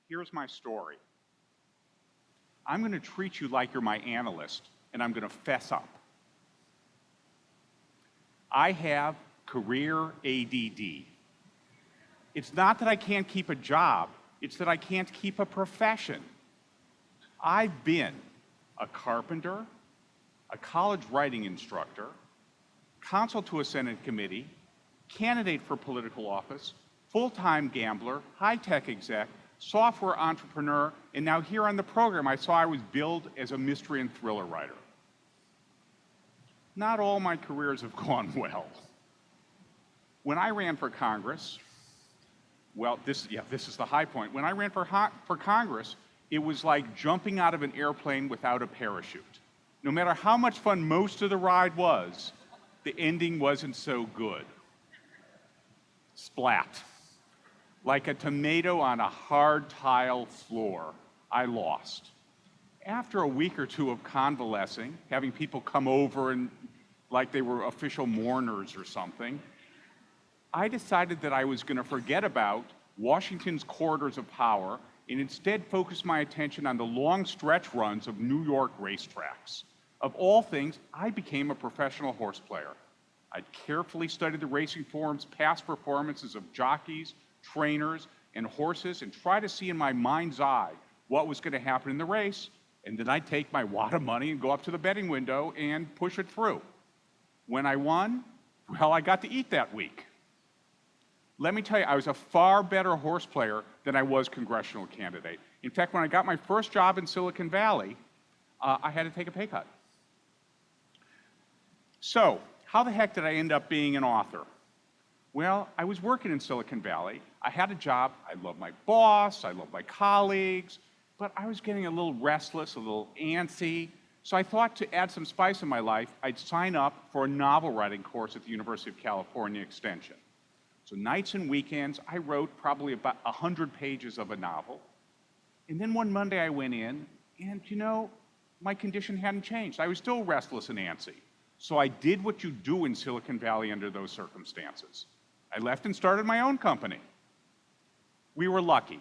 Here's my story. I'm going to treat you like you're my analyst, and I'm going to fess up. I have career ADD. It's not that I can't keep a job, it's that I can't keep a profession. I've been a carpenter, a college writing instructor, counsel to a Senate committee, candidate for political office, full-time gambler, high-tech exec, software entrepreneur, and now here on the program I saw I was billed as a mystery and thriller writer. Not all my careers have gone well. When I ran for Congress, well, this is the high point. When I ran for Congress, it was like jumping out of an airplane without a parachute. No matter how much fun most of the ride was, the ending wasn't so good. Splat. Like a tomato on a hard tile floor, I lost. After a week or two of convalescing, having people come over and like they were official mourners or something, I decided that I was going to forget about Washington's corridors of power and instead focus my attention on the long stretch runs of New York racetracks. Of all things, I became a professional horse player. I'd carefully studied the racing forum's past performances of jockeys, trainers, and horses and try to see in my mind's eye what was going to happen in the race, and then I'd take my wad of money and go up to the betting window and push it through. When I won, well, I got to eat that week. Let me tell you, I was a far better horse player than I was congressional candidate. In fact, when I got my first job in Silicon Valley, I had to take a pay cut. So, how the heck did I end up being an author? Well, I was working in Silicon Valley. I had a job. I loved my boss. I loved my colleagues. But I was getting a little restless, a little antsy. So I thought to add some spice in my life, I'd sign up for a novel writing course at the University of California Extension. So nights and weekends, I wrote probably about 100 pages of a novel. And then one Monday I went in, and my condition hadn't changed. I was still restless and antsy. So I did what you do in Silicon Valley under those circumstances. I left and started my own company. We were lucky.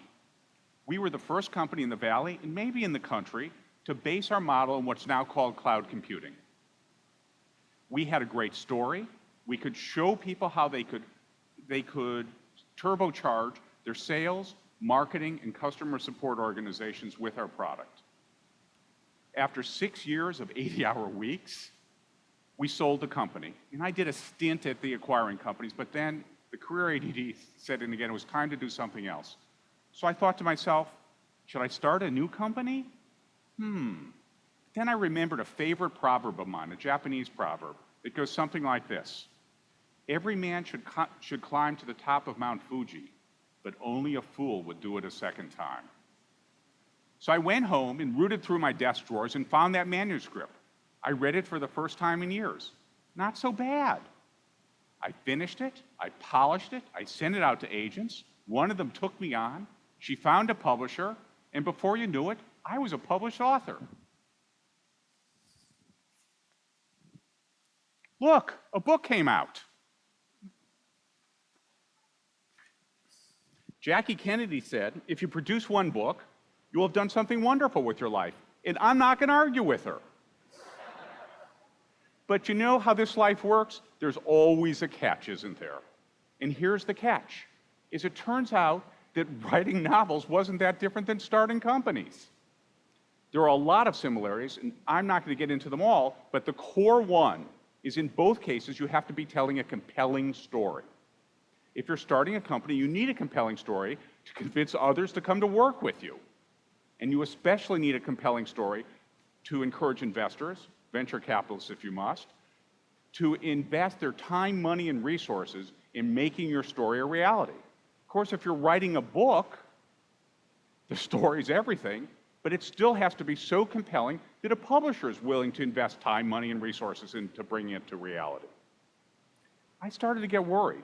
We were the first company in the Valley, and maybe in the country, to base our model on what's now called cloud computing. We had a great story. We could show people how they could turbocharge their sales, marketing, and customer support organizations with our product. After 6 years of 80-hour weeks, we sold the company. And I did a stint at the acquiring companies, but then the career ADD set in again. It was time to do something else. So I thought to myself, should I start a new company? Then I remembered a favorite proverb of mine, a Japanese proverb. It goes something like this. Every man should climb to the top of Mount Fuji, but only a fool would do it a second time. So I went home and rooted through my desk drawers and found that manuscript. I read it for the first time in years. Not so bad. I finished it, I polished it, I sent it out to agents. One of them took me on. She found a publisher, and before you knew it, I was a published author. Look, a book came out. Jackie Kennedy said, if you produce one book, you will have done something wonderful with your life. And I'm not going to argue with her. But you know how this life works? There's always a catch, isn't there? And here's the catch, is it turns out that writing novels wasn't that different than starting companies. There are a lot of similarities, and I'm not going to get into them all, but the core one is in both cases you have to be telling a compelling story. If you're starting a company, you need a compelling story to convince others to come to work with you. And you especially need a compelling story to encourage investors, venture capitalists if you must, to invest their time, money, and resources in making your story a reality. Of course, if you're writing a book, the story's everything, but it still has to be so compelling that a publisher is willing to invest time, money, and resources into bringing it to reality. I started to get worried.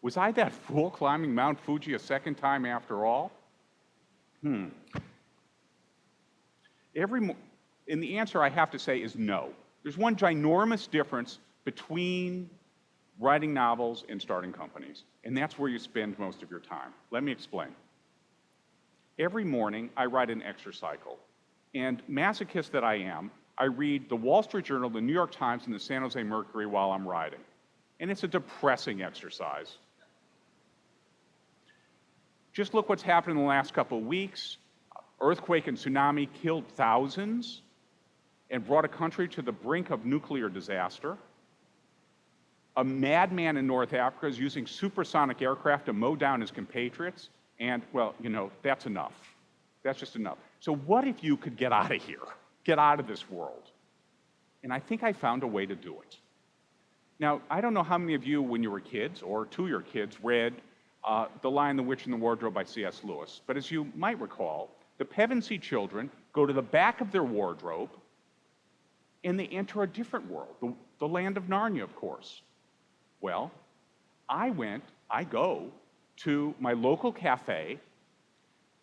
Was I that fool climbing Mount Fuji a second time after all? And the answer I have to say is no. There's one ginormous difference between writing novels and starting companies, and that's where you spend most of your time. Let me explain. Every morning, I write an exercycle. And masochist that I am, I read the Wall Street Journal, the New York Times, and the San Jose Mercury while I'm writing. And it's a depressing exercise. Just look what's happened in the last couple of weeks. Earthquake and tsunami killed thousands and brought a country to the brink of nuclear disaster. A madman in North Africa is using supersonic aircraft to mow down his compatriots. And, well, you know, that's enough. That's just enough. So what if you could get out of here? Get out of this world? And I think I found a way to do it. Now, I don't know how many of you, when you were kids, or to your kids, read The Lion, the Witch, and the Wardrobe by C.S. Lewis. But as you might recall, the Pevensey children go to the back of their wardrobe and they enter a different world, the land of Narnia, of course. Well, I go to my local cafe.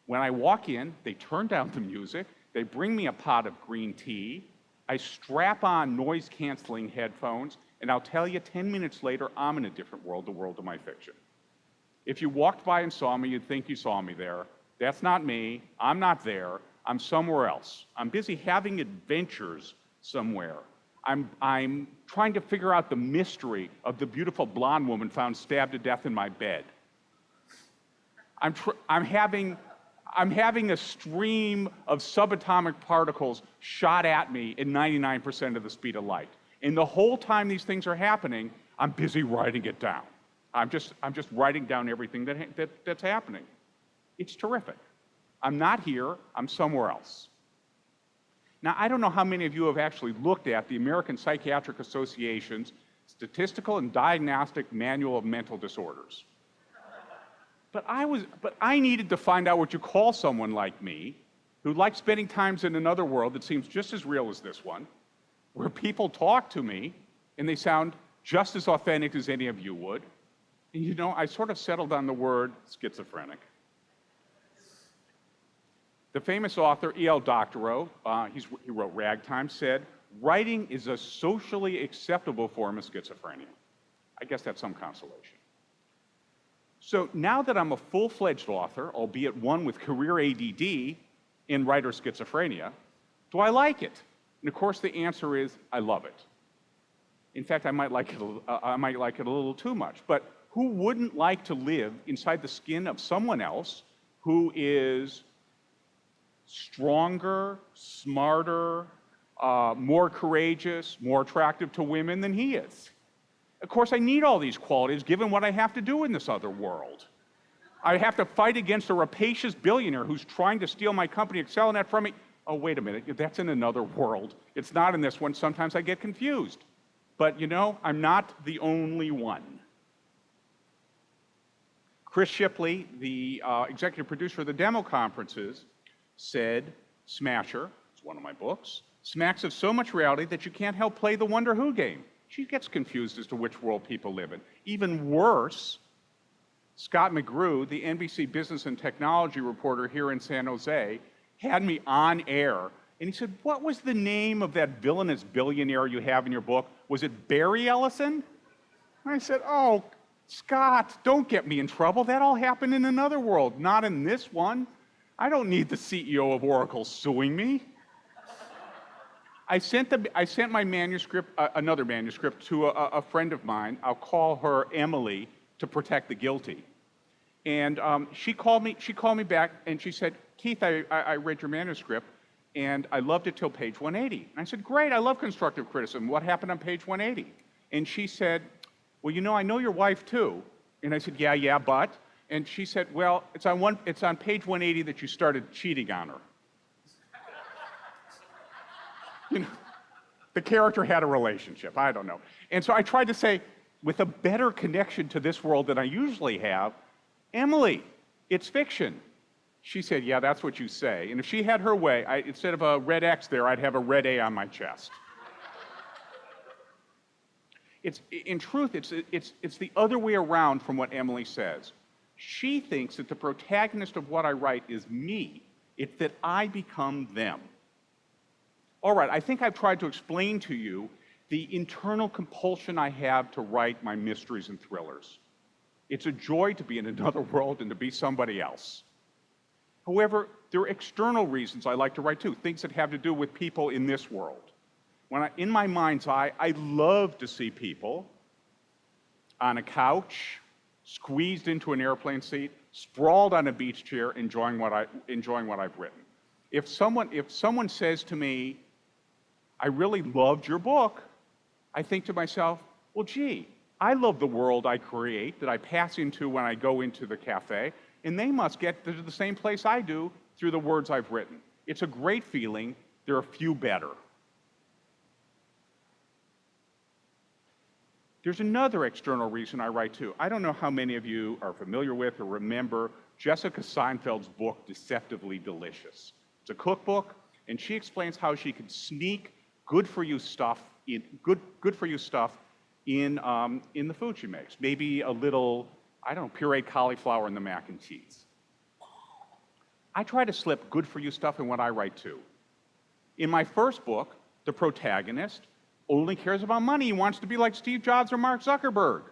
When I walk in, they turn down the music, they bring me a pot of green tea, I strap on noise-canceling headphones, and I'll tell you, 10 minutes later, I'm in a different world, the world of my fiction. If you walked by and saw me, you'd think you saw me there. That's not me. I'm not there. I'm somewhere else. I'm busy having adventures somewhere. I'm trying to figure out the mystery of the beautiful blonde woman found stabbed to death in my bed. I'm having a stream of subatomic particles shot at me at 99% of the speed of light. And the whole time these things are happening, I'm busy writing it down. I'm just writing down everything that's happening. It's terrific. I'm not here, I'm somewhere else. Now, I don't know how many of you have actually looked at the American Psychiatric Association's Statistical and Diagnostic Manual of Mental Disorders. But I needed to find out what you call someone like me, who likes spending times in another world that seems just as real as this one, where people talk to me and they sound just as authentic as any of you would. And you know, I sort of settled on the word schizophrenic. The famous author E.L. Doctorow, he wrote Ragtime, said, writing is a socially acceptable form of schizophrenia. I guess that's some consolation. So now that I'm a full-fledged author, albeit one with career ADD and writer schizophrenia, do I like it? And of course the answer is, I love it. In fact, I might like it a little too much. But who wouldn't like to live inside the skin of someone else who is stronger, smarter, more courageous, more attractive to women than he is? Of course, I need all these qualities given what I have to do in this other world. I have to fight against a rapacious billionaire who's trying to steal my company, Excelnet, from me. Oh, wait a minute, that's in another world. It's not in this one. Sometimes I get confused. But you know, I'm not the only one. Chris Shipley, the executive producer of the demo conferences, said, Smasher, it's one of my books, smacks of so much reality that you can't help play the Wonder Who game. She gets confused as to which world people live in. Even worse, Scott McGrew, the NBC business and technology reporter here in San Jose, had me on air, and he said, what was the name of that villainous billionaire you have in your book? Was it Barry Ellison? And I said, oh, Scott, don't get me in trouble. That all happened in another world, not in this one. I don't need the CEO of Oracle suing me. I sent my manuscript, another manuscript, to a friend of mine. I'll call her Emily to protect the guilty. And she called me back and she said, Keith, I read your manuscript and I loved it till page 180. And I said, great, I love constructive criticism. What happened on page 180? And she said, well, you know, I know your wife too. And I said, yeah, but? And she said, well, it's on page 180 that you started cheating on her. You know, the character had a relationship, I don't know. And so I tried to say, with a better connection to this world than I usually have, Emily, it's fiction. She said, yeah, that's what you say. And if she had her way, instead of a red X there, I'd have a red A on my chest. In truth, it's the other way around from what Emily says. She thinks that the protagonist of what I write is me. It's that I become them. All right, I think I've tried to explain to you the internal compulsion I have to write my mysteries and thrillers. It's a joy to be in another world and to be somebody else. However, there are external reasons I like to write too, things that have to do with people in this world. In my mind's eye, I love to see people on a couch, squeezed into an airplane seat, sprawled on a beach chair, enjoying what I've written. If someone says to me, I really loved your book, I think to myself, well, gee, I love the world I create, that I pass into when I go into the cafe, and they must get to the same place I do through the words I've written. It's a great feeling. There are few better. There's another external reason I write too. I don't know how many of you are familiar with or remember Jessica Seinfeld's book, Deceptively Delicious. It's a cookbook, and she explains how she could sneak good-for-you stuff in the food she makes. Maybe a little, pureed cauliflower in the mac and cheese. I try to slip good-for-you stuff in what I write too. In my first book, the protagonist only cares about money. He wants to be like Steve Jobs or Mark Zuckerberg.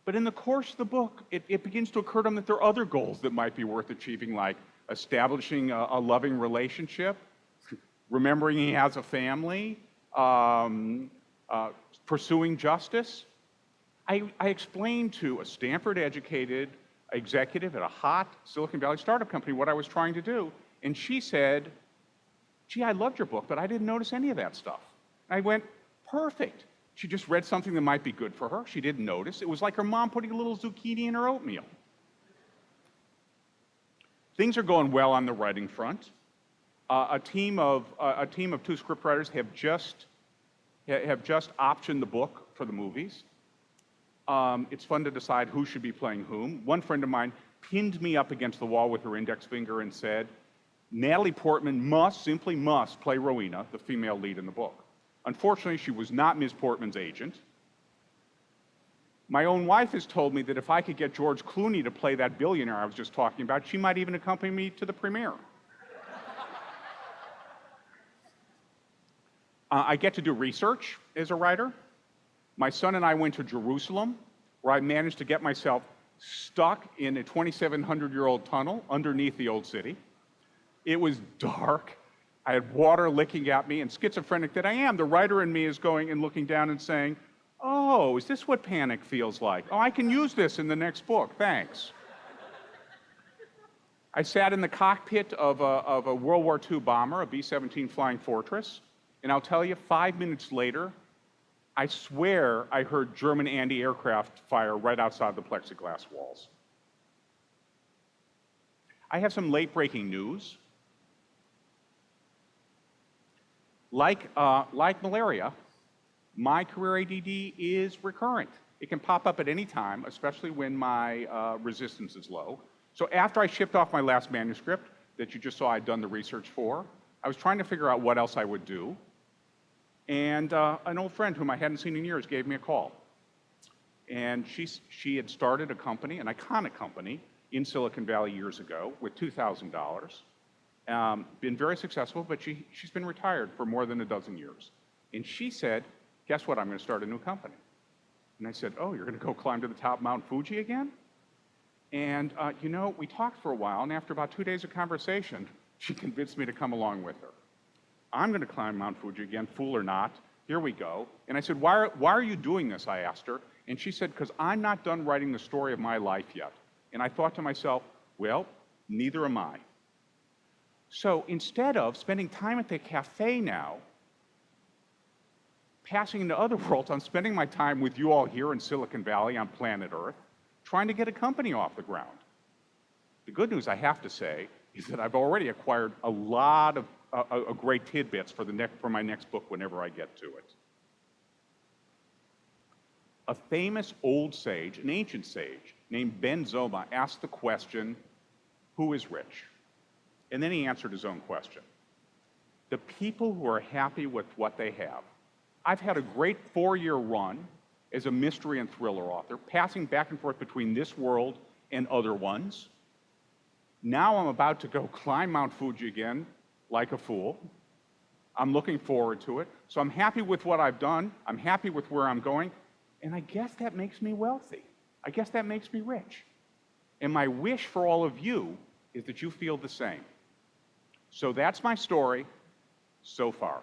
But in the course of the book, it begins to occur to him that there are other goals that might be worth achieving, like establishing a loving relationship, remembering he has a family, pursuing justice. I explained to a Stanford-educated executive at a hot Silicon Valley startup company what I was trying to do, and she said, gee, I loved your book, but I didn't notice any of that stuff. And I went, perfect. She just read something that might be good for her. She didn't notice. It was like her mom putting a little zucchini in her oatmeal. Things are going well on the writing front. A team of 2 scriptwriters have just optioned the book for the movies. It's fun to decide who should be playing whom. One friend of mine pinned me up against the wall with her index finger and said, Natalie Portman simply must play Rowena, the female lead in the book. Unfortunately, she was not Ms. Portman's agent. My own wife has told me that if I could get George Clooney to play that billionaire I was just talking about, she might even accompany me to the premiere. I get to do research as a writer. My son and I went to Jerusalem, where I managed to get myself stuck in a 2,700-year-old tunnel underneath the old city. It was dark. I had water licking at me, and schizophrenic that I am, the writer in me is going and looking down and saying, oh, is this what panic feels like? Oh, I can use this in the next book, thanks. I sat in the cockpit of a World War II bomber, a B-17 Flying Fortress, and I'll tell you, 5 minutes later, I swear I heard German anti-aircraft fire right outside the plexiglass walls. I have some late-breaking news. Like malaria, my career ADD is recurrent. It can pop up at any time, especially when my resistance is low. So after I shipped off my last manuscript that you just saw I'd done the research for, I was trying to figure out what else I would do. And an old friend whom I hadn't seen in years gave me a call. And she had started a company, an iconic company, in Silicon Valley years ago with $2,000. Been very successful, but she's been retired for more than a dozen years. And she said, guess what, I'm going to start a new company. And I said, oh, you're going to go climb to the top of Mount Fuji again? And we talked for a while, and after about 2 days of conversation, she convinced me to come along with her. I'm going to climb Mount Fuji again, fool or not. Here we go. And I said, why are you doing this, I asked her. And she said, because I'm not done writing the story of my life yet. And I thought to myself, well, neither am I. So instead of spending time at the cafe now, passing into other worlds, I'm spending my time with you all here in Silicon Valley on planet Earth, trying to get a company off the ground. The good news, I have to say, is that I've already acquired a lot of great tidbits for my next book whenever I get to it. A famous old sage, an ancient sage, named Ben Zoma asked the question, who is rich? And then he answered his own question. The people who are happy with what they have. I've had a great 4-year run as a mystery and thriller author, passing back and forth between this world and other ones. Now I'm about to go climb Mount Fuji again, like a fool. I'm looking forward to it. So I'm happy with what I've done. I'm happy with where I'm going. And I guess that makes me wealthy. I guess that makes me rich. And my wish for all of you is that you feel the same. So that's my story so far.